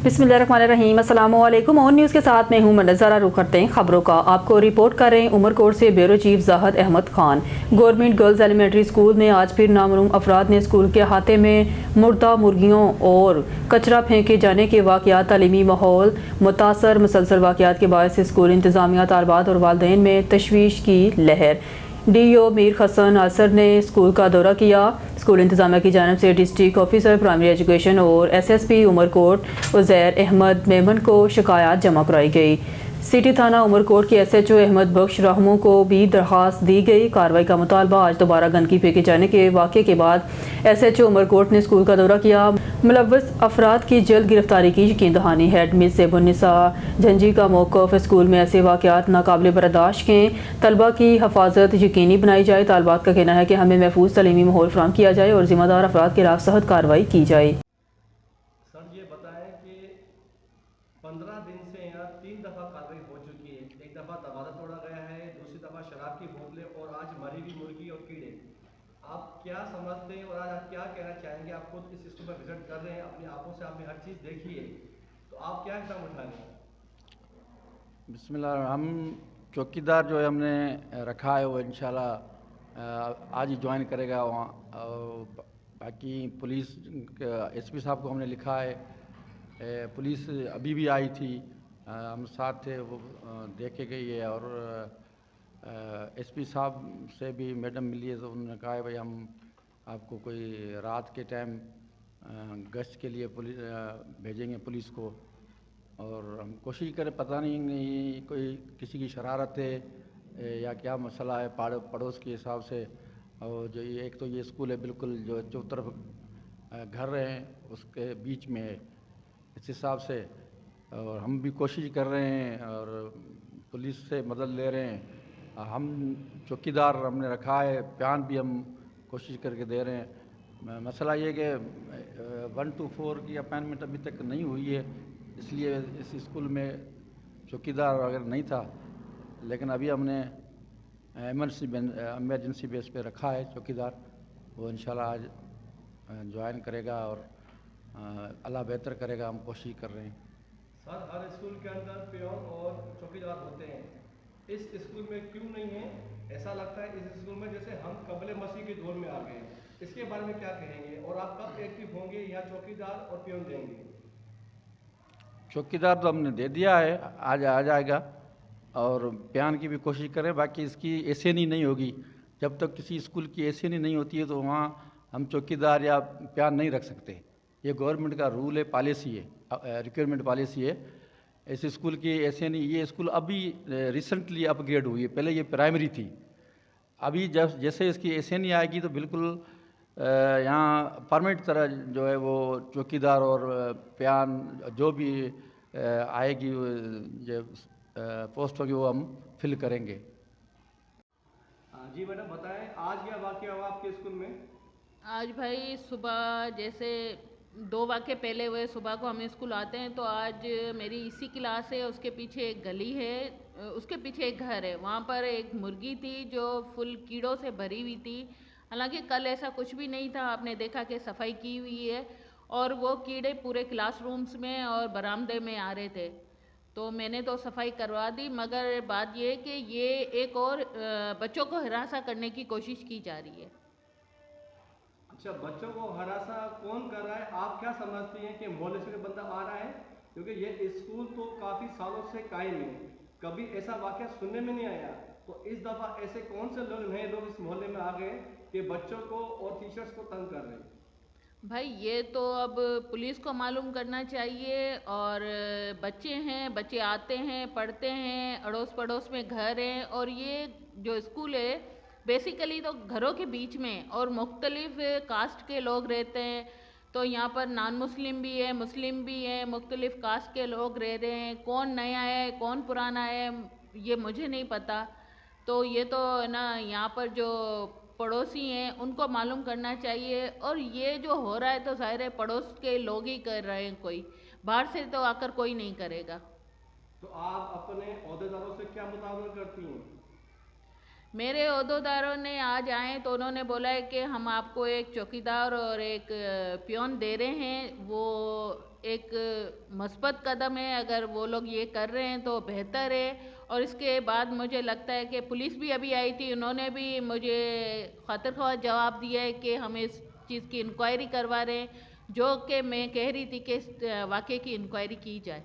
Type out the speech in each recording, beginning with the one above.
बिस्मिल्लाहिर्रहमानिर्रहीम। अस्सलाम वालेकुम। ऑन न्यूज़ के साथ मैं हूं मंजर। रुख करते हैं खबरों का। आपको रिपोर्ट कर रहे हैं उमरकोट से bureau chief Zahid Ahmed Khan. Government girls elementary school में आज फिर नामालूम अफराद ने स्कूल के अहाते में मुर्दा मुर्गियों और कचरा फेंके जाने के वाक़यात, तालीमी माहौल मुतासर। मुसलसल वाक़यात के बायस स्कूल इंतज़ामिया, तालबात और वालिदैन में तशवीश की लहर। डीओ मीर हसन आसर ने स्कूल का दौरा किया। स्कूल इंतज़ामिया की जानिब से डिस्ट्रिक्ट ऑफिसर प्राइमरी एजुकेशन और एसएसपी उमरकोट उज़ैर अहमद मेमन को शिकायत जमा कराई गई। सिटी थाना उमरकोट के एसएचओ अहमद बख्श रहमू को भी दरख्वास्त दी गई। कार्रवाई का मुतालबा। आज दोबारा गंदगी फेंके जाने के वाक़े के बाद एसएचओ उमरकोट ने स्कूल का दौरा किया। मुलव्वस अफराद की जल्द गिरफ्तारी की यकीन दहानी। हेड मिस सेबुन्निसा झंझी का मौक़िफ़, स्कूल में ऐसे वाक़यात नाकाबिल बर्दाश्त हैं। तलबा की हिफाजत यकीनी बनाई जाए। तालबात का कहना है कि हमें महफूज तालीमी माहौल फराहम किया जाए और ज़िम्मेदार अफराद के खिलाफ सख्त कार्रवाई की जाए। सर ये बताएं कि 15 दिन से यहाँ 3 दफ़ा कार्रवाई हो चुकी है। एक दफ़ा दरवाज़ा तोड़ा गया है, दूसरी दफ़ा शराब की बोतलें और आज मरी हुई मुर्गी और कीड़े। आप क्या समझते हैं और आज आप क्या कहना चाहेंगे? आप खुद इस स्कूल में विजिट कर रहे हैं, अपनी आंखों से आपने हर चीज़ देखी है, तो आप क्या इक़दाम उठाएंगे? बिस्मिल्लाह। हम चौकीदार जो है हमने रखा है वो इंशाल्लाह आज ही ज्वाइन करेगा वहाँ। बाकी पुलिस एसपी साहब को हमने लिखा है। पुलिस अभी भी आई थी, हम साथ थे, वो देख के गई है। और एसपी साहब से भी मैडम मिली है तो उन्होंने कहा है भाई हम आपको कोई रात के टाइम गश्त के लिए पुलिस भेजेंगे पुलिस को। और हम कोशिश करें, पता नहीं कोई किसी की शरारत है या क्या मसला है पड़ोस के हिसाब से। और जो ये एक तो ये स्कूल है बिल्कुल जो तरफ घर हैं उसके बीच में है, इस हिसाब से। और हम भी कोशिश कर रहे हैं और पुलिस से मदद ले रहे हैं। हम चौकीदार हमने रखा है, बयान भी हम कोशिश करके दे रहे हैं। मसला ये कि 1 to 4 की अपॉइंटमेंट अभी तक नहीं हुई है, इसलिए इस स्कूल में चौकीदार अगर नहीं था। लेकिन अभी हमने इमरजेंसी बेस पे रखा है चौकीदार, वो इंशाल्लाह आज ज्वाइन करेगा और अल्लाह बेहतर करेगा। हम कोशिश कर रहे हैं। सर हर स्कूल के अंदर पियोन और चौकीदार होते हैं, इस स्कूल में क्यों नहीं है? ऐसा लगता है इस स्कूल में जैसे हम कबले मसीह के दौर में आ गए। इसके बारे में क्या कहेंगे और आप कब एक्टिव होंगे या चौकीदार और पियोन देंगे? चौकीदार तो हमने दे दिया है, आज आ जाएगा और बयान की भी कोशिश करें। बाकी इसकी एसेनी नहीं होगी, जब तक किसी स्कूल की एसेनी नहीं होती है तो वहाँ हम चौकीदार या बयान नहीं रख सकते। ये गवर्नमेंट का रूल है, पॉलिसी है, रिक्वायरमेंट पॉलिसी है। इस स्कूल की एसेनी, ये स्कूल अभी रिसेंटली अपग्रेड हुई है, पहले ये प्राइमरी थी। अभी जब जैसे इसकी एसेनी आएगी तो बिल्कुल यहाँ परमानेंट तरह जो है वो चौकीदार और बयान जो भी आएगी जो पोस्ट होगी वो हम फिल करेंगे। जी मैडम बताएं, आज क्या वाक़या हुआ आपके स्कूल में? आज भाई सुबह जैसे 2 वाक़े पहले हुए। सुबह को हम स्कूल आते हैं तो आज मेरी इसी क्लास है, उसके पीछे एक गली है, उसके पीछे एक घर है। वहाँ पर एक मुर्गी थी जो फुल कीड़ों से भरी हुई थी। हालांकि कल ऐसा कुछ भी नहीं था, आपने देखा कि सफाई की हुई है। और वो कीड़े पूरे क्लासरूम्स में और बरामदे में आ रहे थे, तो मैंने तो सफाई करवा दी। मगर बात ये है कि ये एक और बच्चों को हिरासा करने की कोशिश की जा रही है। अच्छा, बच्चों को हरासा कौन कर रहा है? आप क्या समझती हैं कि मोहल्ले से बंदा आ रहा है? क्योंकि ये स्कूल तो काफ़ी सालों से कायम है, कभी ऐसा वाक़या सुनने में नहीं आया। तो इस दफ़ा ऐसे कौन से लोग नए लोग इस मोहल्ले में आ गए कि बच्चों को और टीचर्स को तंग कर रहे हैं? भाई ये तो अब पुलिस को मालूम करना चाहिए। और बच्चे हैं, बच्चे आते हैं, पढ़ते हैं, अड़ोस पड़ोस में घर हैं। और ये जो स्कूल है बेसिकली तो घरों के बीच में और मुख्तलिफ कास्ट के लोग रहते हैं। तो यहाँ पर नॉन मुस्लिम भी है, मुस्लिम भी है, मुख्तलिफ कास्ट के लोग रह रहे हैं। कौन नया है कौन पुराना है ये मुझे नहीं पता। तो ये तो ना यहाँ पर जो पड़ोसी हैं उनको मालूम करना चाहिए। और ये जो हो रहा है तो ज़ाहिर है पड़ोस के लोग ही कर रहे हैं, कोई बाहर से तो आकर कोई नहीं करेगा। तो आप अपने अहदेदारों से क्या मुतावजा करती हैं? मेरे ओहदेदारों ने आज आए तो उन्होंने बोला है कि हम आपको एक चौकीदार और एक पियोन दे रहे हैं, वो ایک مثبت قدم ہے. اگر وہ لوگ یہ کر رہے ہیں تو بہتر ہے. اور اس کے بعد مجھے لگتا ہے کہ پولیس بھی ابھی آئی تھی, انہوں نے بھی مجھے خاطر خواہ جواب دیا ہے کہ ہم اس چیز کی انکوائری کروا رہے ہیں, جو کہ میں کہہ رہی تھی کہ اس واقعے کی انکوائری کی جائے.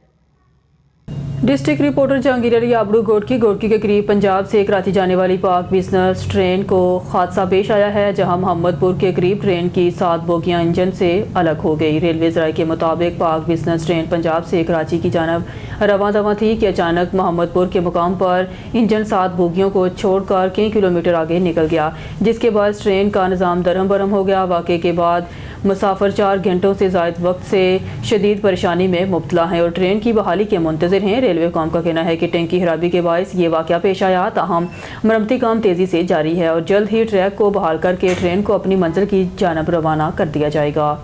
ڈسٹرکٹ رپورٹر جہانگیر علی آبڑو گوٹکی کے قریب پنجاب سے کراچی جانے والی پاک بزنس ٹرین کو حادثہ پیش آیا ہے, جہاں محمد پور کے قریب ٹرین کی 7 بوگیاں انجن سے الگ ہو گئی. ریلوے ذرائع کے مطابق پاک بزنس ٹرین پنجاب سے کراچی کی جانب رواں دواں تھی کہ اچانک محمد پور کے مقام پر انجن 7 بوگیوں کو چھوڑ کر کئی کلومیٹر آگے نکل گیا, جس کے بعد ٹرین کا نظام درہم برہم ہو گیا. واقعے کے بعد مسافر 4 گھنٹوں سے زائد وقت سے شدید پریشانی میں مبتلا ہیں اور ٹرین کی بحالی کے منتظر ہیں. ریلوے قوم کا کہنا ہے کہ ٹینکی خرابی کے باعث یہ واقعہ پیش آیا, تاہم مرمتی کام تیزی سے جاری ہے اور جلد ہی ٹریک کو بحال کر کے ٹرین کو اپنی منزل کی جانب روانہ کر دیا جائے گا.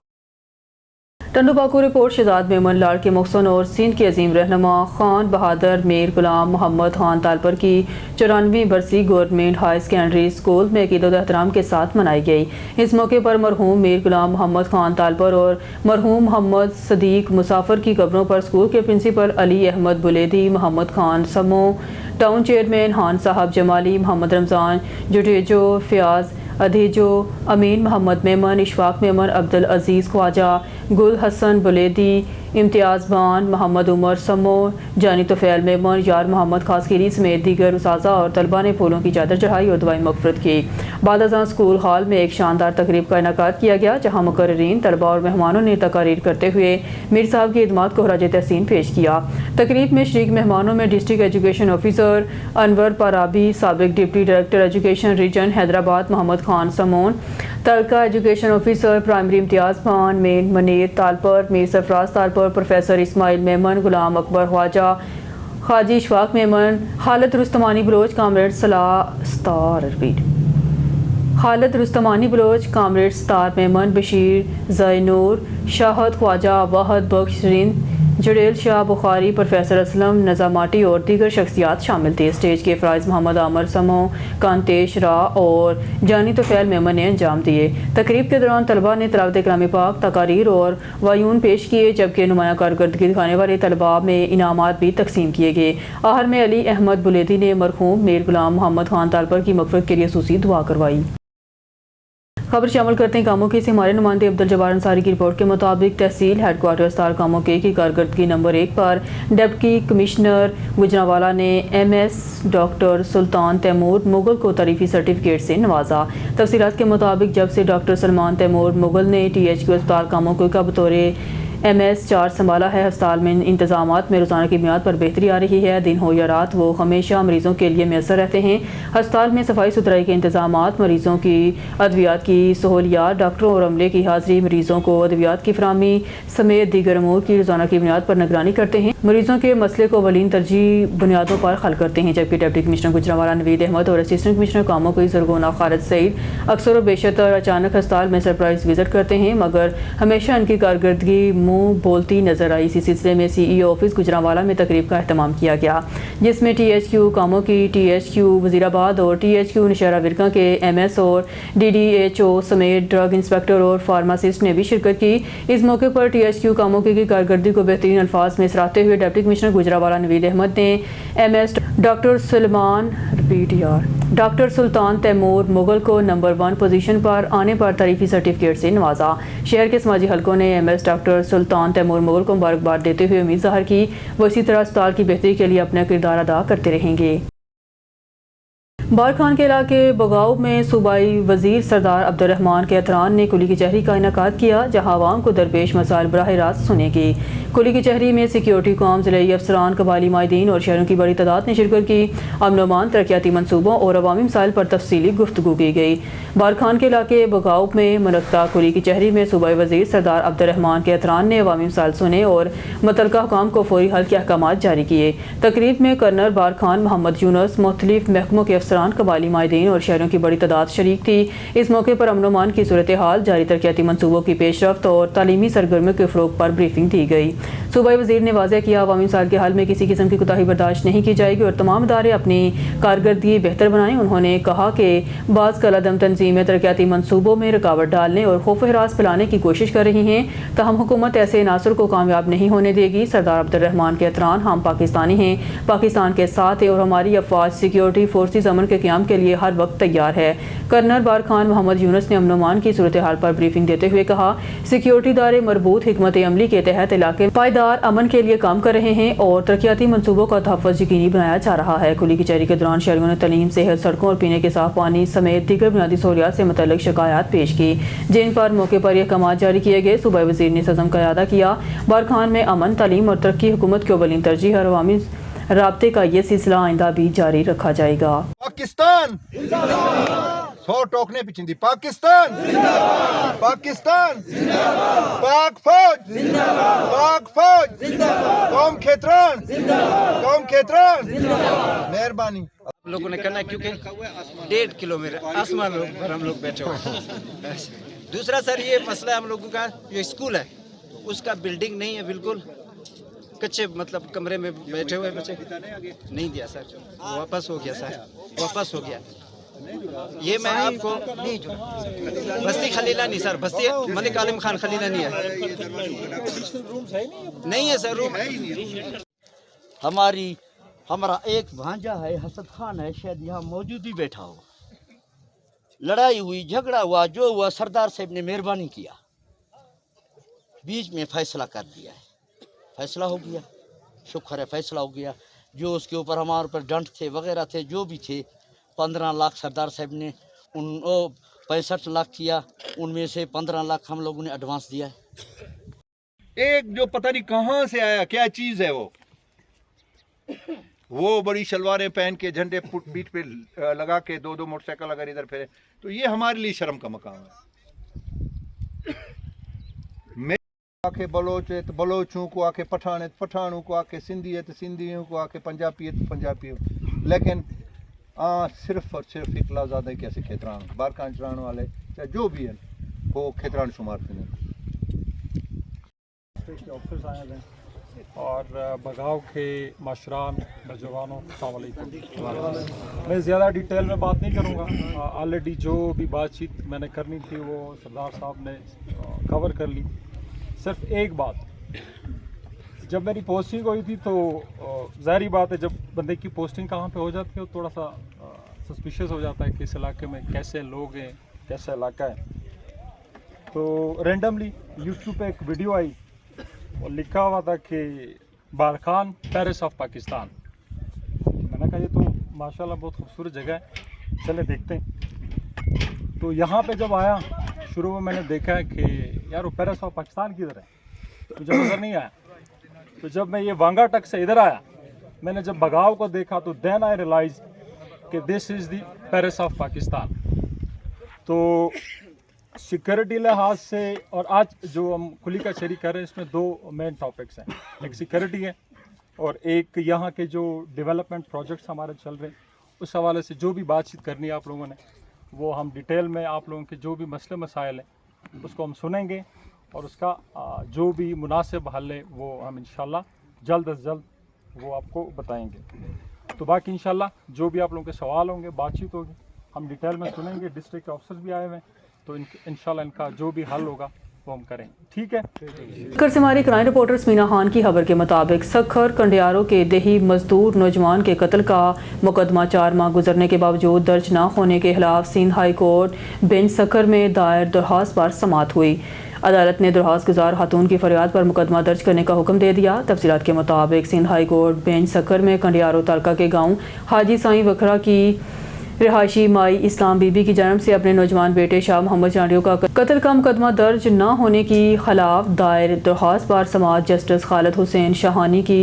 ٹنڈو باکو رپورٹ. شہزاد میمن لاڑ کے محسن اور سندھ کے عظیم رہنما خان بہادر میر غلام محمد خان تالپر کی 94ویں برسی گورنمنٹ ہائی سیکنڈری اسکول میں عقیدت و احترام کے ساتھ منائی گئی. اس موقع پر مرحوم میر غلام محمد خان تالپر اور مرحوم محمد صدیق مسافر کی قبروں پر اسکول کے پرنسپل علی احمد بلیدی, محمد خان سمو, ٹاؤن چیئرمین خان صاحب جمالی, محمد رمضان جڈیجو, فیاض ادھیجو, امین محمد میمن, اشفاق میمن, عبدالعزیز خواجہ, گل حسن بلیدی, امتیاز بان, محمد عمر سمو, جانی طفیل میمن, یار محمد خاصگیری سمیت دیگر اساتذہ اور طلبہ نے پھولوں کی چادر چڑھائی اور دعائیں مغفرت کی. بعد ازاں اسکول ہال میں ایک شاندار تقریب کا انعقاد کیا گیا, جہاں مقررین, طلبہ اور مہمانوں نے تقاریر کرتے ہوئے میر صاحب کی خدمات کو خراج تحسین پیش کیا. تقریب میں شریک مہمانوں میں district education officer Anwar Parabi, سابق deputy director education region Hyderabad Muhammad Khan Samon, taluka education officer primary Imtiaz Khan, مین Munir Talpur, Mir Sarfaraz Talpur, professor Ismail Memon, Ghulam Akbar Khawaja, Haji Ashfaq Memon, Khalid Rustamani Baloch, comrade Khalid Rustamani Baloch, comrade Sattar Memon, Bashir Zainur, Shahid Khawaja, Wahid Bakhsh رند, جڑیل شاہ بخاری, پروفیسر اسلم نظاماٹی اور دیگر شخصیات شامل تھے. اسٹیج کے فرائض محمد عامر سمو, کانتیش راہ اور جانی طفیل میمن نے انجام دیے. تقریب کے دوران طلبہ نے تلاوت کلام پاک, تقاریر اور وعیون پیش کیے, جبکہ نمایاں کارکردگی دکھانے والے طلباء میں انعامات بھی تقسیم کیے گئے. آخر میں علی احمد بلیدی نے مرحوم میر غلام محمد خان تالپر کی مغفرت کے لیے خصوصی دعا کروائی. خبر شامل کرتے ہیں کاموں کے سے ہمارے نمائندے عبدالجبار انصاری کی رپورٹ کے مطابق تحصیل ہیڈ کوارٹر اسٹار کاموں کے کی کارکردگی نمبر 1 پر ڈپٹی کمشنر گجرانوالہ نے MS ڈاکٹر سلطان تیمور مغل کو تعریفی سرٹیفکیٹ سے نوازا. تفصیلات کے مطابق جب سے ڈاکٹر سلمان تیمور مغل نے THQ اسپتال کاموں کا بطور MS چارج سنبھالا ہے, ہسپتال میں انتظامات میں روزانہ کی بنیاد پر بہتری آ رہی ہے. دن ہو یا رات وہ ہمیشہ مریضوں کے لیے میسر رہتے ہیں. ہسپتال میں صفائی ستھرائی کے انتظامات, مریضوں کی ادویات کی سہولیات, ڈاکٹروں اور عملے کی حاضری, مریضوں کو ادویات کی فراہمی سمیت دیگر امور کی روزانہ کی بنیاد پر نگرانی کرتے ہیں. مریضوں کے مسئلے کو اولین ترجیح بنیادوں پر حل کرتے ہیں. جبکہ ڈپٹی کمشنر گجرانوالہ نوید احمد اور اسسٹنٹ کمشنر کاموں کی زرگونہ خالد سعید اکثر و بیشتر اچانک ہسپتال میں سرپرائز وزٹ کرتے ہیں, مگر ہمیشہ ان کی کارکردگی منہ بولتی نظر آئی. اسی سلسلے میں CEO آفس گجرانوالہ میں تقریب کا اہتمام کیا گیا, جس میں THQ کاموں کی, THQ وزیرآباد اور THQ نشہرہ ورکاں کے MS اور DDHO سمیت ڈرگ انسپیکٹر اور فارماسسٹ نے بھی شرکت کی. اس موقع پر THQ کاموں کی کارکردگی کو بہترین الفاظ میں سراہتے ہوئے ڈپٹی کمشنر گجرانوالہ نوید احمد نے MS ڈاکٹر سلطان تیمور مغل کو نمبر 1 پوزیشن پر آنے پر تعریفی سرٹیفکیٹ سے نوازا. شہر کے سماجی حلقوں نے MS ڈاکٹر سلطان تیمور مغل کو مبارکباد دیتے ہوئے امید ظاہر کی وہ اسی طرح اسپتال کی بہتری کے لیے اپنا کردار ادا کرتے رہیں گے. بارکھان کے علاقے بغاؤ میں صوبائی وزیر سردار عبدالرحمان کیتران نے کلی کچہری کا انعقاد کیا, جہاں عوام کو درپیش مسائل براہ راست سنے گی. کلی کچہری میں سیکیورٹی قوم, ضلعی افسران, قبائلی مائدین اور شہروں کی بڑی تعداد نے شرکت کی. امن و امان, ترقیاتی منصوبوں اور عوامی مسائل پر تفصیلی گفتگو کی گئی. بارکھان کے علاقے بغاؤ میں منعقدہ کلی کچہری میں صوبائی وزیر سردار عبدالرحمان کیتران نے عوامی مسائل سنے اور متعلقہ حکام کو فوری حل کے احکامات جاری کیے. تقریب میں کرنل بارکھان محمد یونس, مختلف محکموں کے افسران दौरान कबायली माहिदीन और शहरों की बड़ी तादाद शरीक थी। इस मौके पर अमन अमान की सूरत हाल, जारी तरक्याती मनसूबों की पेशरफ्त और तालीमी सरगर्मियों के फ़रोग़ पर ब्रीफिंग दी गई। सूबाई वज़ीर ने वाज़ेह किया, अवामी मसाइल के हल में किसी किस्म की कोताही बर्दाश्त नहीं की जाएगी और तमाम इदारे अपनी कारकर्दगी बेहतर बनाएं। उन्होंने कहा कि बाज़ कलअदम तंजीमें तरक्याती मनसूबों में रुकावट डालने और खौफ हरास फैलाने की कोशिश कर रही हैं, ताहम हुकूमत ऐसे नासर को कामयाब नहीं होने देगी। सरदार अब्दुर्रहमान के एतरान, हम पाकिस्तानी हैं, पाकिस्तान के साथ हैं और हमारी अफवाज सिक्योरिटी फोर्सेस अमन के क़याम के लिए हर वक्त तैयार है। कर्नल बार खान मोहम्मद यूनुस ने अमन अमान की सूरत हाल पर ब्रीफिंग देते हुए कहा, सिक्योरिटी इदारे मरबूत हिकमत अमली के तहत इलाके में पायदार अमन के लिए काम कर रहे हैं और तरक्याती मनसूबों का तहफ़्फ़ुज़ यकीनी बनाया जा रहा है। खुली कचहरी के दौरान शहरियों ने तलीम, सेहत, सड़कों और पीने के साफ पानी समेत दीगर बुनियादी सहूलियात से मुतल्लिक़ शिकायत पेश की, जिन पर मौके पर यह अहकाम जारी किए गए। सूबाई वज़ीर ने सज़म का अदा किया, बारखान में अमन, तालीम और तरक्की हुकूमत की अव्वलीन तरजीह और अवामी राब्ते का ये सिलसिला आइंदा भी जारी रखा जाएगा। पाकिस्तान सौ टोकने पिछिंदी पाकिस्तान पाकिस्तान पाक फौज कौम खेतरान मेहरबानी। हम लोगों ने करना है क्योंकि 1.5 किलोमीटर आसमान पर हम लोग बैठे हुए हैं। दूसरा सर ये मसला हम लोगों का जो स्कूल है उसका बिल्डिंग नहीं है, बिल्कुल कच्चे मतलब कमरे में बैठे हुए बच्चे। नहीं दिया सर, वापस हो गया सर, वापस हो गया। ये मैं आपको बस्ती खलीला नहीं सर, बस्ती मलिक आलिम खान खलीला नहीं है, नहीं है सर रूम। हमारा एक भांजा है, हसद खान है, शायद यहाँ मौजूद ही बैठा हो। लड़ाई हुई, झगड़ा हुआ, जो हुआ सरदार साहब ने मेहरबानी किया, बीच में फैसला कर दिया है, फैसला हो गया, शुक्र है फैसला हो गया। जो उसके ऊपर हमारे ऊपर डंट थे वगैरह थे, जो भी थे, 15 लाख सरदार साहब ने 65 लाख किया, उनमें से 15 लाख हम लोगों ने एडवांस दिया है। एक जो पता नहीं कहाँ से आया, क्या चीज़ है वो बड़ी शलवारें पहन के झंडे पीठ पे लगा के दो मोटरसाइकिल अगर इधर फिरे, तो ये हमारे लिए शर्म का मकाम है। आके बलोच है तो बलोचों को, आके पठान है तो पठानों को, आके सिंधी है तो सिंधियों को, आके पंजाबी है तो पंजाबियों, लेकिन सिर्फ और सिर्फ एक लाजादा कैसे खेतरान बारखान चलान वाले चाहे जो भी है वो खेतरान शुमार थे। ऑफिसर्स आए हैं और बगाव के माशरान नौजवानों, मैं ज़्यादा डिटेल में बात नहीं करूँगा। ऑलरेडी जो भी बातचीत मैंने करनी थी वो सरदार साहब ने कवर कर ली। सिर्फ एक बात, जब मेरी पोस्टिंग हुई थी तो ज़ाहिर बात है जब बंदे की पोस्टिंग कहाँ पे हो जाती है तो थोड़ा सा सस्पिशियस हो जाता है कि इस इलाके में कैसे लोग हैं, कैसा इलाका है। तो रेंडमली यूट्यूब पे एक वीडियो आई और लिखा हुआ था कि बारखान पेरिस ऑफ पाकिस्तान। मैंने कहा ये तो माशाल्लाह बहुत खूबसूरत जगह है, चले देखते हैं। तो यहाँ पे जब आया, शुरू में मैंने देखा है कि यार वो पेरिस ऑफ पाकिस्तान किधर है, मुझे नज़र नहीं आया। तो जब मैं ये वांगा टक से इधर आया, मैंने जब बगाव को देखा तो देन आई रियलाइज कि this is the Paris of Pakistan. तो सिक्योरिटी लिहाज से, और आज जो हम खुली कचहरी कर रहे हैं इसमें 2 मेन टॉपिक्स हैं, एक सिक्योरिटी है और एक यहाँ के जो डेवलपमेंट प्रोजेक्ट्स हमारे चल रहे हैं उस हवाले से जो भी बातचीत करनी है आप लोगों ने, वो हम डिटेल में आप लोगों के जो भी मसले मसाइल हैं उसको हम सुनेंगे और उसका जो भी मुनासिब हल है वो हम इंशाल्लाह जल्द अज जल्द वो आपको बताएंगे। तो बाकी इंशाल्लाह जो भी आप लोगों के सवाल होंगे, बातचीत होगी, हम डिटेल में सुनेंगे। डिस्ट्रिक्ट के ऑफिसर्स भी आए हुए हैं, तो इंशाल्लाह इनका जो भी हल होगा वो हम करेंगे। ठीक है। सखर से हमारी क्राइम रिपोर्टर स्मीना खान की खबर के मुताबिक सखर कंडियारों के देही मजदूर नौजवान के कत्ल का मुकदमा 4 माह गुजरने के बावजूद दर्ज न होने के खिलाफ Sindh high court bench Sukkur में दायर दरख्वास्त पर समाअत हुई। अदालत ने दरख्वास्त गुजार खातून की फरियाद पर मुकदमा दर्ज करने का हुक्म दे दिया। तफसीलात के मुताबिक Sindh high court bench Sukkur में कंडियारों तालका के गाँव हाजी साईं वखरा की रिहायशी माई इस्लाम बीबी की जन्म से अपने नौजवान बेटे शाह मोहम्मद चांडियों का कत्ल का मुकदमा दर्ज न होने की खिलाफ दायर दरख्वास्त पर समाअत जस्टिस खालिद हुसैन शाहानी की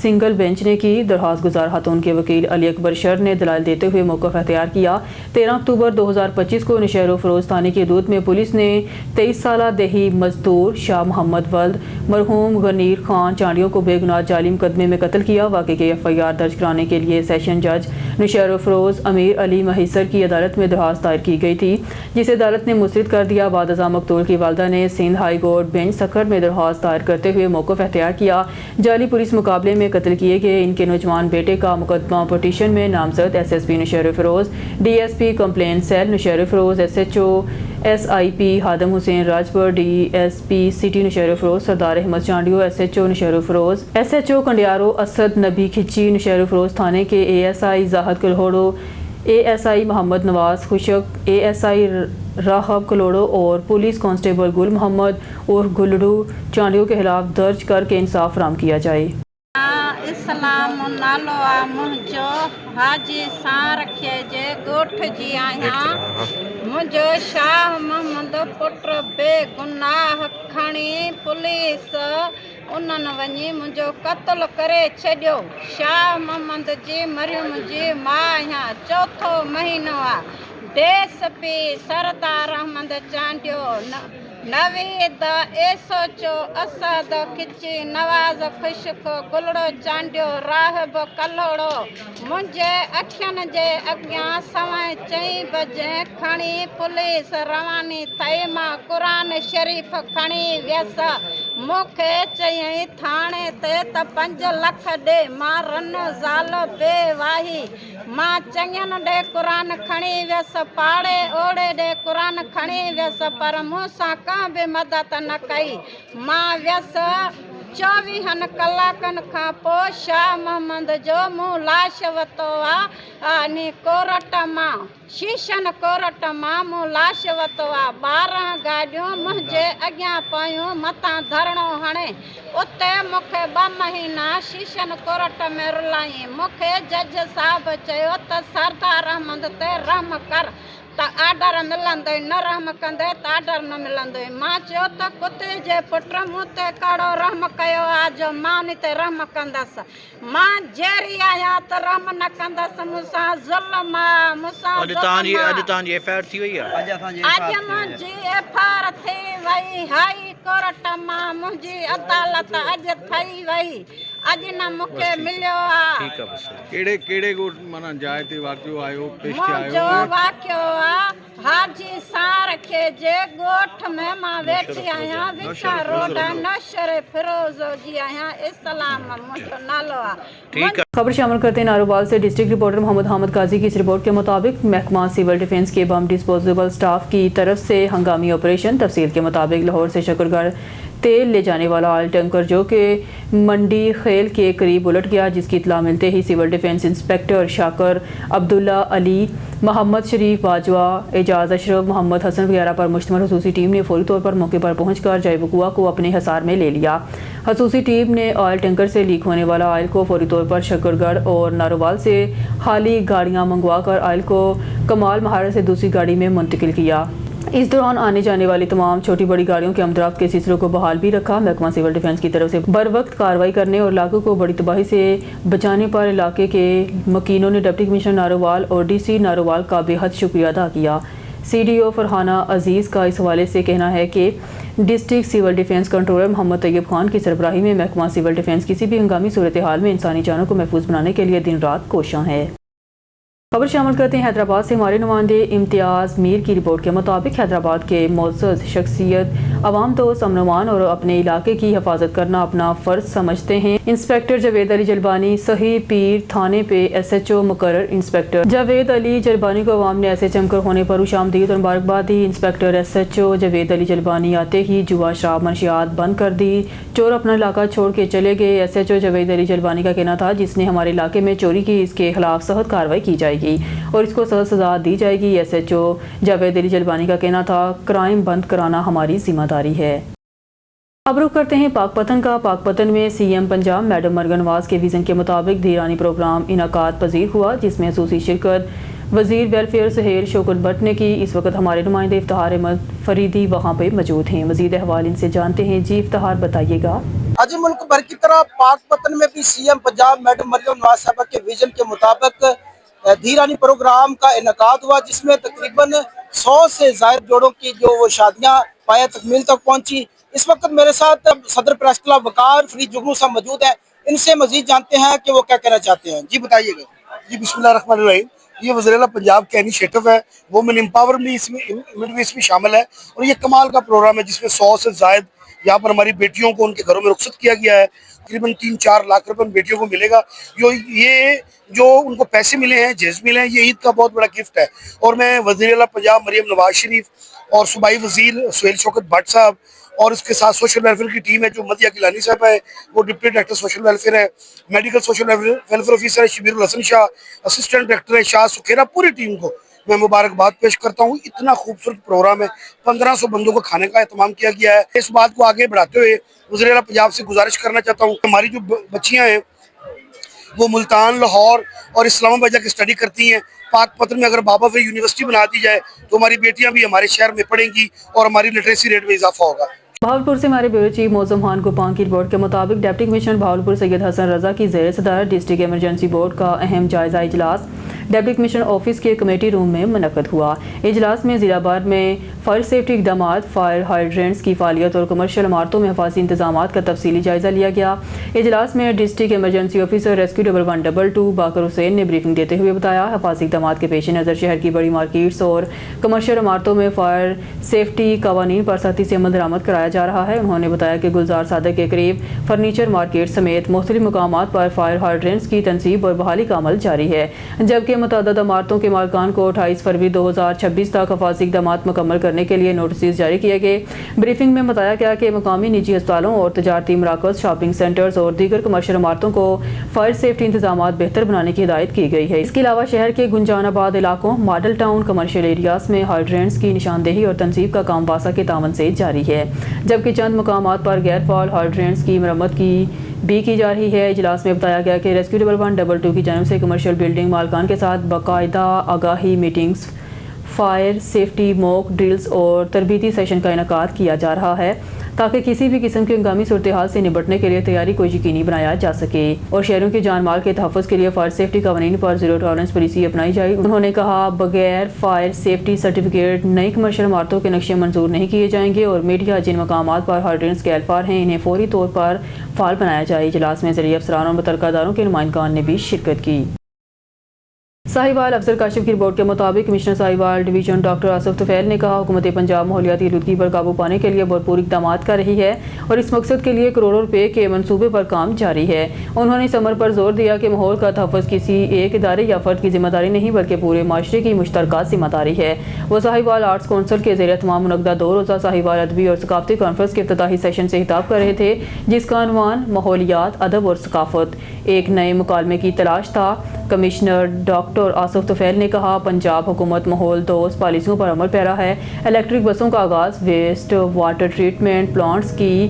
सिंगल बेंच ने की। दरख्वास्त गुजार खातून के वकील अली अकबर शर ने दलाल देते हुए मौक़िफ़ अख्तियार किया। 13 अक्टूबर 2025 को नशहर व फ़रोज़ थाने की हदूद में पुलिस ने 23 साला देही मजदूर शाह मोहम्मद वल्द मरहूम गनीर खान चांडियों को बेगुनाह जाली मुकदमे में कत्ल किया। वाक़े के FIR दर्ज कराने के लिए सेशन जज नौशेर अफरोज़ अमीर अली महिसर की अदालत में दरख्वास्त दायर की गई थी, जिसे अदालत ने मुस्तरद कर दिया। बाद अज़ा मकतूल की वालदा ने Sindh high court bench Sukkur में दरख्वास्त दायर करते हुए मौक़िफ़ अख्तियार किया। जाली पुलिस मुकाबले में कत्ल किए गए इनके नौजवान बेटे का मुकदमा पटिशन में नामजद SSP Naushahro Feroze, DSP complaint cell Naushahro Feroze, SHO SIP Hadam Hussain Rajpur, DSP city Naushahro Feroze Sardar Ahmed Chandio, SHO Naushahro Feroze, SHO Kandiaro Asad Nabi Khichi Nausher Afroz थाने के ASI Zahid कल्होड़ो, ASI Mohammad Nawaz खुशक, ASI राहब कलोड़ो और पुलिस कांस्टेबल गुल मोहम्मद और गुलडू चांडियो के खिलाफ दर्ज करके इंसाफ फराहम किया जाए। इस्लाम नालो आ मुंहिंजो हाजी सां रखे जे ॻोठ जी आहियां। मुंहिंजो शाह मोहम्मद पुट बेगुनाह खणी पुलिस उन्हनि वञी मुंहिंजो क़त्ल करे छॾियो। शाह मोहम्मद जी मरियम जी मां आहियां। चौथो महीनो आहे। DSP सरदार अहमद चांडियो, नवीद SHO असद खिची, नवाज़ खुशक, गुलड़ो चांडियो, राहब कल्होड़ो मुंहिंजे अखियुनि जे अॻियां 4:30 बजे खणी पुलिस रवानी थई। मां क़ुरान शरीफ़ खणी वियसि। मूंखे चयईं थाणे ते त 5 लख ॾे। मां रन ज़ाल बेवाही। मां चङनि ॾे क़ुरान खणी वियसि, पाड़े ओड़े ॾे क़ुरान खणी वियसि, पर मूंसां का बि मदद न कई। मां वियसि 24 कलाकनि खां पोइ शाह मोहम्मद जो मूं लाश वरितो आहे। कोरट मां शीशन कोरट मां मूं लाश वरितो आहे। 12 गाॾियूं मुंहिंजे अॻियां पयूं, मथां धरणो हणे। उते मूंखे 2 महीना शीशन कोरट में रुलाई। मूंखे जज साहिबु चयो त सरदार अहमद ते रहम कर त आर्डर मिलंदई, न रहम कंदे त आर्डर न मिलंदई। मां चयो त कुते जे पुट मूं ते कहिड़ो रहम कयो आहे जो मां उन ते रहम कंदसि। मां जहिड़ी आहियां त रहम न कंदसि। मूंसां ज़ुल्म आहे, मूंसां तव्हांजी FIR थी वई आहे? अॼु मुंहिंजी FIR थी वई। हाई कोर्ट मां मुंहिंजी अदालत अॼु ठही वई। अॼु न मूंखे मिलियो आहे। कहिड़े माना जाइ ते वाक़ियो आयो, पेश मुंहिंजो वाक़ियो आहे हाजी सां रखे जे ॻोठ में। मां वेठी आहियां विचा रोड, नौशेर फिरोज़ जी आहियां। इस्लाम मुंहिंजो नालो आहे। खबर शामिल करते हैं नारोवाल से। डिस्ट्रिक्ट रिपोर्टर मोहम्मद हामिद काजी की इस रिपोर्ट के मुताबिक महकमा सिविल डिफेंस के बम डिस्पोजेबल स्टाफ की तरफ से हंगामी ऑपरेशन। तफसील के मुताबिक लाहौर से शकरगढ़ तेल ले जाने वाला ऑयल टैंकर जो कि मंडी खेल के करीब उलट गया, जिसकी इतला मिलते ही civil defence inspector शाकर, Abdullah Ali, Mohammad शरीफ बाजवा, एजाज अशरफ, मोहम्मद हसन वगैरह पर मुश्तमिल खसूसी टीम ने फौरी तौर पर मौके पर पहुंचकर जय वकुआ को अपने हिसार में ले लिया। खसूसी टीम ने ऑयल टैंकर से लीक होने वाला ऑयल को फौरी तौर पर शकरगढ़ और नारोवाल से खाली गाड़ियां मंगवा कर ऑयल को कमाल महारत से दूसरी गाड़ी में मुंतकिल किया। इस दौरान आने जाने वाली तमाम छोटी बड़ी गाड़ियों के आमदराफ्त के सिलसिलों को बहाल भी रखा। महकमा सिविल डिफेंस की तरफ से बर वक्त कार्रवाई करने और इलाके को बड़ी तबाही से बचाने पर इलाके के मकीनों ने डिप्टी कमिश्नर नारोवाल और DC नारोवाल का बेहद शुक्रिया अदा किया। CDO फरहाना अजीज़ का इस हवाले से कहना है कि district civil defence controller Muhammad Tayyab Khan की सरबराही में महकमा सिविल डिफेंस किसी भी हंगामी सूरत हाल में इंसानी जानों को महफूज बनाने के लिए दिन रात कोशां है। खबर शामिल करते हैं हैदराबाद से। हमारे नुमाइंदे इम्तियाज़ मीर की रिपोर्ट के मुताबिक हैदराबाद के मोअज़्ज़ज़ शख्सियत अवाम दोस्त अमन और अपने इलाके की हिफाजत करना अपना फ़र्ज समझते हैं। इंस्पेक्टर जावेद अली जलबानी सही पीर थाने पे SHO मुकर्रर। इंस्पेक्टर जावेद अली जलबानी को अवाम ने SHM कर होने पर खुशामदीद और मुबारकबाद दी। इंस्पेक्टर SHO जावेद अली जलबानी आते ही जुआ शराब मंशियात बंद कर दी। चोर अपना इलाका छोड़ के चले गए। SHO जावेद अली जलबानी का कहना था जिसने हमारे इलाके में चोरी की इसके खिलाफ सख्त कार्रवाई की जाएगी और इसको सख्त सजा दी जाएगी। SHO जावेद अली जलबानी का कहना था क्राइम बंद कराना हमारी जिम्मेदारी है। अब रुख करते हैं पाकपतन का। पाकपतन में CM पंजाब मैडम मरगन नवाज के विज़न के मुताबिक धीरानी प्रोग्राम इनाकात पजीर हुआ, जिसमें खसूसी शिरकत वज़ीर वेलफेयर सुहेल शौकत भट्ट ने की। इस वक्त हमारे नुमाइंदे इफ्तिखार अहमद फरीदी वहाँ पे मौजूद हैं। मज़ीद अहवाल इनसे जानते हैं। जी इफ्तिखार बताइएगा। आज मुल्क भर की तरह पाकपतन में भी CM पंजाब मैडम मरगन नवाज साहब के विजन के मुताबिक धीरानी प्रोग्राम का इनकाद हुआ, जिसमें तकरीबन 100 से ज़ायद जोड़ों की जो वो शादियाँ पाया तकमील तक पहुँची। इस वक्त मेरे साथ सदर प्रेस क्लब वकार फरीद जुगनू साहब मौजूद हैं। इनसे मजीद जानते हैं कि वो क्या कहना चाहते हैं। जी बताइएगा। जी बिस्मिल्लाहिर्रहमानिर्रहीम। ये वज़ीर-ए-आला पंजाब का इनिशिएटिव है, वुमेन एम्पावर भी इसमें शामिल है और ये कमाल का प्रोग्राम है जिसमें 100 से ज़ायद यहाँ पर हमारी बेटियों को उनके घरों में रुखसत किया गया है। तकरीबन 3-4 लाख रुपए बेटियों को मिलेगा। ये जो उनको पैसे मिले हैं, जहेज मिले हैं, ये ईद का बहुत बड़ा गिफ्ट है। और मैं वज़ीर-ए-आला पंजाब मरियम नवाज शरीफ और सूबाई वज़ीर सुहेल शौकत भट्ट साहब और उसके साथ सोशल वेलफेयर की टीम है जो मदिया किलानी साहब है, वो डिप्टी डायरेक्टर सोशल वेलफेयर है, मेडिकल सोशल वेलफेयर ऑफिसर है शबीरुल हसन शाह, असिस्टेंट डायरेक्टर है शाह सुखेरा, पूरी टीम को मैं मुबारकबाद पेश करता हूँ। इतना खूबसूरत प्रोग्राम है, 1500 बंदों को खाने का एहतमाम किया गया है। इस बात को आगे बढ़ाते हुए वज़ीर-ए-आला पंजाब से गुजारिश करना चाहता हूँ, हमारी जो बच्चियाँ हैं वो मुल्तान, लाहौर और इस्लामाबाद जाके स्टडी करती हैं। पाकपतन में अगर बाबा फरीद यूनिवर्सिटी बना दी जाए तो हमारी बेटियां भी हमारे शहर में पढ़ेंगी और हमारी लिटरेसी रेट में इजाफा होगा। भावलपुर से हमारे ब्यूरो चीफ मौसम खान गोपांग की रिपोर्ट के मुताबिक डिप्टी कमिश्नर भावलपुर सैयद हसन रजा की ज़ेर सदारत डिस्ट्रिक्ट इमरजेंसी बोर्ड का अहम जायजा इजलास डिप्टी कमिश्नर ऑफिस के कमेटी रूम में मुनक्कद हुआ। इजलास में ज़िला भर में फायर सेफ्टी इकदाम, फायर हाइड्रेंट्स की फालियत और कमर्शियल इमारतों में हिफाजती इंतजाम का तफसीली जायजा लिया गया। इजलास में डिस्ट्रिक्ट इमरजेंसी ऑफिसर रेस्क्यू 1122 बाकर हुसैन ने ब्रीफिंग देते हुए बताया, हिफाजती इकदाम के पेश नज़र शहर की बड़ी मार्केट्स और कमर्शियल इमारतों में फायर सेफ्टी कवानीन पर सख्ती से अमल दरामद कराया जा रहा है। उन्होंने बताया कि गुलजार सादक के करीब फर्नीचर मार्केट समेत मुख्तलिफ मकामात पर फायर हाइड्रेंट्स की तनसीब और बहाली का अमल जारी है, जबकि मुतअद्दिद इमारतों के मालिकान को 28 फरवरी 2026 तक हिफाजती इकदाम मुकम्मल करने के लिए नोटिस जारी किए गए। ब्रीफिंग में बताया गया कि मकामी निजी अस्पतालों और तजारती मराकज़, शॉपिंग सेंटर्स और दीगर कमर्शियल इमारतों को फायर सेफ्टी इंतजाम बेहतर बनाने की हिदायत की गई है। इसके अलावा शहर के गुंजानाबाद इलाकों, मॉडल टाउन, कमर्शियल एरियाज में हाइड्रेंट्स की निशानदेही और तनसीब का काम वासा के तावन से जारी है, जबकि चंद मकामात पर गैर फाल हाइड्रेंट्स की मरम्मत भी की जा रही है। इजलास में बताया गया कि रेस्क्यू 1122 की जानिब से कमर्शियल बिल्डिंग मालकान के साथ बाकायदा आगाही meetings, fire safety mock drills और तरबीती सेशन का इनेकाद किया जा रहा है ताकि किसी भी किस्म की हंगामी सूरत हाल से निपटने के लिए तैयारी को यकीनी बनाया जा सके और शहरों की जान माल के तहफ़्फ़ुज़ के लिए फायर सेफ्टी कवानीन पर ज़ीरो टॉलरेंस पॉलिसी अपनाई जाए। उन्होंने कहा, बगैर फायर सेफ्टी सर्टिफिकेट नई कमर्शियल इमारतों के नक्शे मंजूर नहीं किए जाएंगे और मीडिया जिन मकामात पर हाइड्रेंट्स के अल्फार हैं इन्हें फौरी तौर पर फाल बनाया जाए। इजलास में ज़रिए अफसरान और मुतलका के नुमाइंदगान ने भी शिरकत की। साहिवाल अफसर काशिफ की रिपोर्ट के मुताबिक commissioner Sahiwal division doctor Asif Tufail ने कहा, हुकूमत पंजाब माहौलियाती आलूदगी पर काबू पाने के लिए भरपूर इक़दाम कर रही है और इस मकसद के लिए करोड़ों रुपए के मनसूबे पर काम जारी है। उन्होंने इस अमर पर जोर दिया कि माहौल का तहफ़्फ़ुज़ किसी एक इदारे या फ़र्द की जिम्मेदारी नहीं बल्कि पूरे माशरे की मुश्तरका जिम्मेदारी है। वो साहिवाल आर्ट्स काउंसिल के ज़ेर एहतमाम मुनक़दा 2 रोज़ा साहिवाल अदबी और सकाफ़ती कॉन्फ्रेंस के इफ्तिताही सेशन से खिताब कर रहे थे, जिसका अनवान माहौलियात, अदब और सकाफ़त, एक नए मुकालमे की तलाश था। कमिश्नर डॉक्टर आसिफ तुफैल ने कहा, पंजाब हुकूमत माहौल दोस्त पॉलिसियों पर अमल पैरा है। इलेक्ट्रिक बसों का आगाज़, वेस्ट वाटर ट्रीटमेंट प्लांट्स की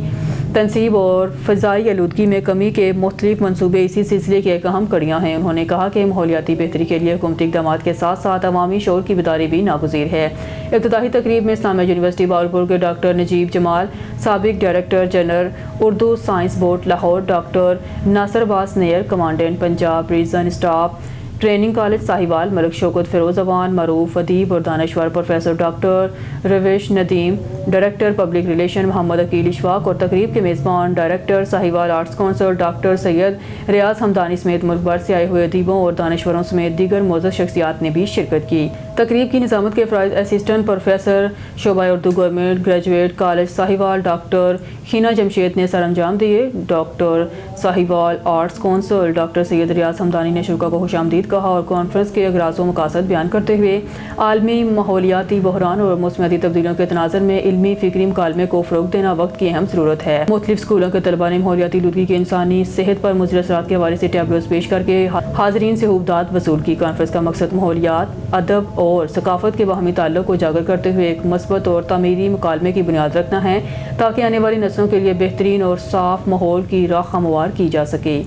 तनसीब और फ़ज़ाई आलूदगी में कमी के मुख्तलिफ मनसूबे इसी सिलसिले की एक अहम कड़ियाँ हैं। उन्होंने कहा कि माहौलियाती बेहतरी के लिए हुकूमती इक़दाम के साथ साथ अवामी शोर की बेदारी भी नागुज़ीर है। इफ्तिताही तकरीब में इस्लामिया यूनिवर्सिटी भावलपुर के डॉक्टर नजीब जमाल, साबिक director general Urdu science board Lahore doctor Nasir Abbas Nayyar, commandant Punjab region staff training college Sahiwal Malik Shaukat Feroze Awan, मरूफ अदीब और दानश्वर professor doctor Ravish Nadeem, director public relation Muhammad Aqeel Ishfaq और तकरीब के मेज़बान director Sahiwal arts council doctor Syed Riaz Hamdani समेत मुल्क भर से आए हुए अदीबों और दानश्वरों समेत दीगर मोअज़्ज़ज़ शख्सियात ने भी शिरकत की। तकरीब की निज़ामत के फ़राइज़ असिस्टेंट प्रोफेसर शोबा Urdu government graduate college Sahiwal doctor Khina Jamshed ने सर अंजाम दिए। Doctor Sahiwal arts council doctor Syed Riaz Hamdani ने शुरा को खुशामदीद कहा और कॉन्फ्रेंस के अगराज़ व मकासद बयान करते हुए आलमी माहौलियाती बहरान और मौसमियाती तब्दीलियों के तनाज़ुर में इल्मी फ़िक्री मुकालमे को फ़रोग़ देना वक्त की अहम ज़रूरत है। मुख्तलिफ स्कूलों के तलबा ने माहौलियाती आलूदगी के इंसानी सेहत पर मुज़र असरात के हवाले से टैबलोस पेश करके हाज़रीन से हुबदाद वसूल की। कॉन्फ्रेंस का मकसद माहौलियात, अदब और सकाफ़त के बाहमी ताल्लुक़ को उजागर करते हुए एक मस्बत और तामीरी मुकालमे की बुनियाद रखना है ताकि आने वाली नस्लों के लिए बेहतरीन और साफ़ माहौल की राह हमवार की जा सके।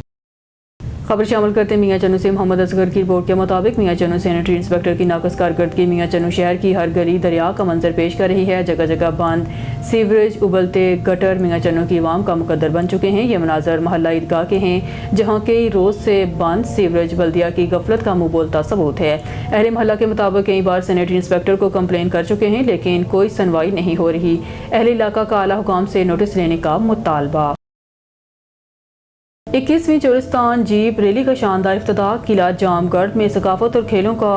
खबर शामिल करते मियाँ चन्नू से मोहम्मद असगर की रिपोर्ट के मुताबिक मियाँ चन्नू सैनिटरी इंस्पेक्टर की नाकस कारकर्दगी मियाँ चन्नू शहर की हर गली दरिया का मंजर पेश कर रही है। जगह जगह बंद सीवरेज, उबलते गटर मियाँ चन्नू की आवाम का मुकद्दर बन चुके हैं। ये मनाजर महल्ला ईदगाह के हैं जहाँ कई रोज़ से बंद सीवरेज बल्दिया की गफलत का मुँह बोलता सबूत है। अहले महल्ला के मुताबिक कई बार सैनिटरी इंस्पेक्टर को कंप्लेन कर चुके हैं लेकिन कोई सुनवाई नहीं हो रही। अहले इलाका का आला हुकाम से नोटिस लेने का मुतालबा। 21वीं चोलिस्तान जीप रैली का शानदार इफ्तिताह किला जामगढ़ में सकाफत और खेलों का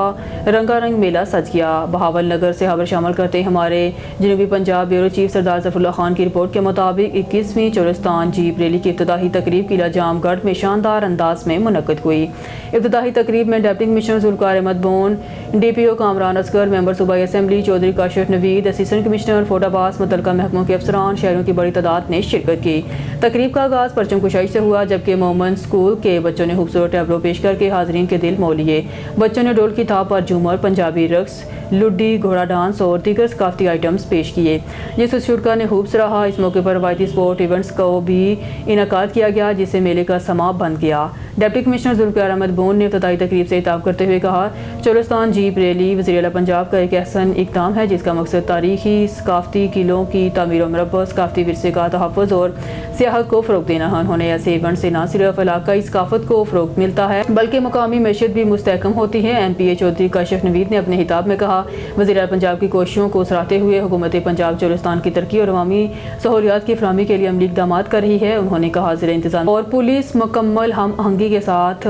रंगारंग मेला सज गया। बहावल नगर से खबर शामिल करते हमारे जनूबी पंजाब ब्यूरो चीफ सरदार ज़फ़रुल्लाह खान की रिपोर्ट के मुताबिक 21वीं चोलिस्तान जीप रैली की इफ्तिताही तकरीब किला जामगढ़ में शानदार अंदाज में मुनक्किद हुई। इफ्तिताही तकरीब में deputy commissioner Zulfiqar Ahmed Bon, DPO Kamran Asghar, member सूबाई assembly Chaudhry Kashif Naveed, assistant commissioner Fort Abbas, मुतल्लिका महकमों के अफसरान, शहरों की बड़ी तादाद ने शिरकत की। तकरीब का आगाज़ परचम कुशाई से हुआ, जबकि मोमन स्कूल के बच्चों ने खूबसूरत टैबलो पेश करके हाज़रीन के दिल मोह लिए। बच्चों ने ढोल की थाप पर झूमर, पंजाबी रक्स, लुड्डी, घोड़ा डांस और दीगर सकाफती आइटम्स पेश किए, जिसे शुरा ने खूब सराहा। इस मौके पर रवायती स्पोर्ट इवेंट्स को भी इनकाद किया गया, जिससे मेले का समा बन गया। डिप्टी कमिश्नर ज़ुल्फ़िकार अहमद बोन ने इब्तिदाई तकरीब से खिताब करते हुए कहा, चोलिस्तान जीप रैली वज़ीर आला पंजाब का एक अहसन इक़दाम है, जिसका मकसद तारीखी सकाफती किलों की तामीर और मरम्मत, सकाफती विरसे का तहफ़्फ़ुज़ और सियाहत को फ़रोग़ देना है। उन्होंने ऐसे इवेंट से न सिर्फ इलाकाई सकाफत को फ़रोग़ मिलता है, बल्कि मकामी मैशियत भी मुस्तहकम होती है। MPA चौधरी काशिफ नवीद ने अपने खिताब में कहा, वज़ीर आला पंजाब की कोशिशों को सराहते हुए हुकूमत पंजाब चोलिस्तान की तरक्की और अवामी सहूलियात की फराहमी के लिए अमली इक़दामात कर रही है। उन्होंने कहा, ज़ेर इंतज़ाम और पुलिस मुकम्मल हम आहंगी के साथ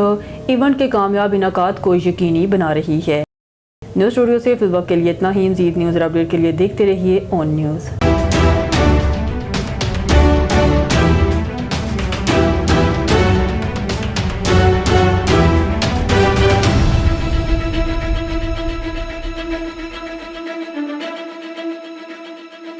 इवेंट के कामयाब इनकाद को यकीनी बना रही है। न्यूज़ स्टूडियो से फिल वक्त के लिए इतना ही। मज़ीद न्यूज़ और अपडेट के लिए देखते रहिए ऑन न्यूज़।